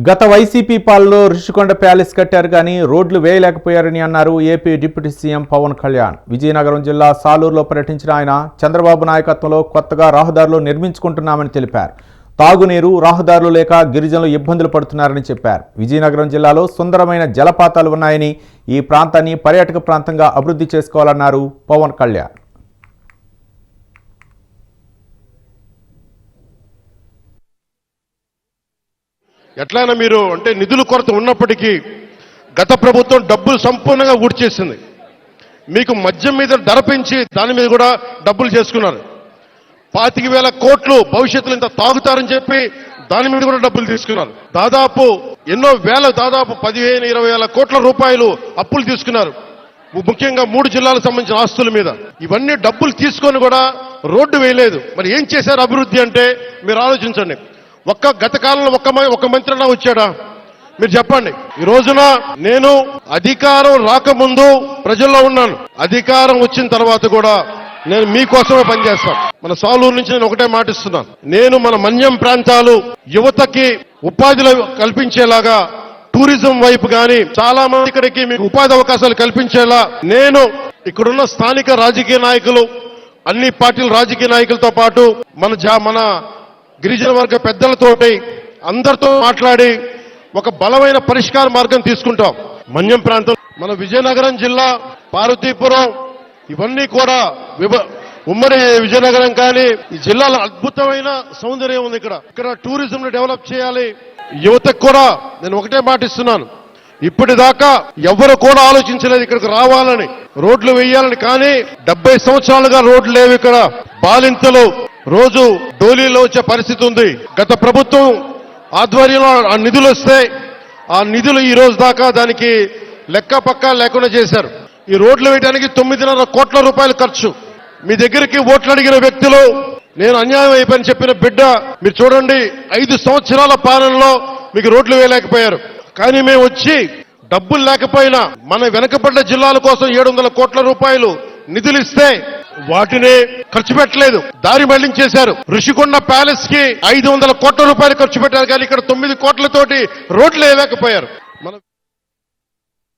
గత వైసీపీ పాలనలో రిషికొండ ప్యాలెస్ కట్టారు కానీ రోడ్లు వేయలేకపోయారని అన్నారు AP deputy CM Pawan Kalyan. Vizianagaram జిల్లా సాలూరులో పర్యటించిన ఆయన చంద్రబాబు నాయకత్వంలో కొత్తగా రహదారులు నిర్మించుకుంటున్నామని తెలిపారు. తాగునీరు, రహదారులు లేక గిరిజనులు ఇబ్బందులు పడుతున్నారని చెప్పారు. విజయనగరం జిల్లాలో సుందరమైన జలపాతాలు ఉన్నాయని ఈ ప్రాంతాన్ని పర్యాటక ప్రాంతంగా అభివృద్ధి చేసుకోవాలన్నారు పవన్ కళ్యాణ్. ఎట్లయినా మీరు అంటే నిధుల కొరత ఉన్నప్పటికీ గత ప్రభుత్వం డబ్బులు సంపూర్ణంగా ఊడ్చేసింది. మీకు మద్యం మీద ధర పెంచి దాని మీద కూడా డబ్బులు చేసుకున్నారు. 25,000 కోట్లు భవిష్యత్తులో ఇంత తాగుతారని చెప్పి దాని మీద కూడా డబ్బులు తీసుకున్నారు. దాదాపు ఎన్నో వేల దాదాపు 15,000-20,000 కోట్ల రూపాయలు అప్పులు తీసుకున్నారు. ముఖ్యంగా 3 జిల్లాలకు సంబంధించిన ఆస్తుల మీద. ఇవన్నీ డబ్బులు తీసుకొని కూడా రోడ్డు వేయలేదు. మరి ఏం చేశారు అభివృద్ధి అంటే మీరు ఆలోచించండి. గత కాలంలో ఒక్క మంత్రి అన్నా వచ్చాడా? మీరు చెప్పండి. ఈ రోజున నేను అధికారం రాకముందు ప్రజల్లో ఉన్నాను, అధికారం వచ్చిన తర్వాత కూడా నేను మీకోసమే పనిచేస్తాను. మన సాలూరు నుంచి నేను ఒకటే మాటిస్తున్నాను. నేను మన మన్యం ప్రాంతాలు యువతకి ఉపాధిలో కల్పించేలాగా టూరిజం వైపు కానీ చాలా మంది ఇక్కడికి మీకు ఉపాధి అవకాశాలు కల్పించేలా నేను ఇక్కడున్న స్థానిక రాజకీయ నాయకులు, అన్ని పార్టీల రాజకీయ నాయకులతో పాటు మన గిరిజన వర్గ పెద్దలతోటి అందరితో మాట్లాడి ఒక బలమైన పరిష్కార మార్గం తీసుకుంటాం. మన్యం ప్రాంతం, మన విజయనగరం జిల్లా, పార్వతీపురం ఇవన్నీ కూడా ఉమ్మడి విజయనగరం కానీ ఈ జిల్లాలో అద్భుతమైన సౌందర్యం ఉంది. ఇక్కడ టూరిజం ని డెవలప్ చేయాలి. యువతకు కూడా నేను ఒకటే మాటిస్తున్నాను. ఇప్పటిదాకా ఎవరు కూడా ఆలోచించలేదు ఇక్కడికి రావాలని, రోడ్లు వేయాలని. కానీ 70 సంవత్సరాలుగా రోడ్లు లేవు. ఇక్కడ బాలింతలు రోజు డోలీలో వచ్చే పరిస్థితి ఉంది. గత ప్రభుత్వం ఆధ్వర్యంలో ఆ నిధులు వస్తే ఆ నిధులు ఈ రోజు దాకా దానికి లెక్క పక్క లేకుండా చేశారు. ఈ రోడ్లు వేయడానికి 9.5 కోట్ల రూపాయలు ఖర్చు. మీ దగ్గరికి ఓట్లు అడిగిన వ్యక్తులు నేను అన్యాయం అయిపోయిన చెప్పిన బిడ్డ మీరు చూడండి, 5 సంవత్సరాల పాలనలో మీకు రోడ్లు వేయలేకపోయారు. కానీ మేము వచ్చి డబ్బులు లేకపోయినా మన వెనకబడ్డ జిల్లాల కోసం 700 కోట్ల రూపాయలు నిధులు ఇస్తే వాటిని ఖర్చు పెట్టలేదు, దారి మళ్లించేశారు. ఋషికొండ ప్యాలెస్ కి 500 కోట్ల రూపాయలు ఖర్చు పెట్టారు. కానీ ఇక్కడ 9 కోట్లతోటి రోడ్లు వేయలేకపోయారు.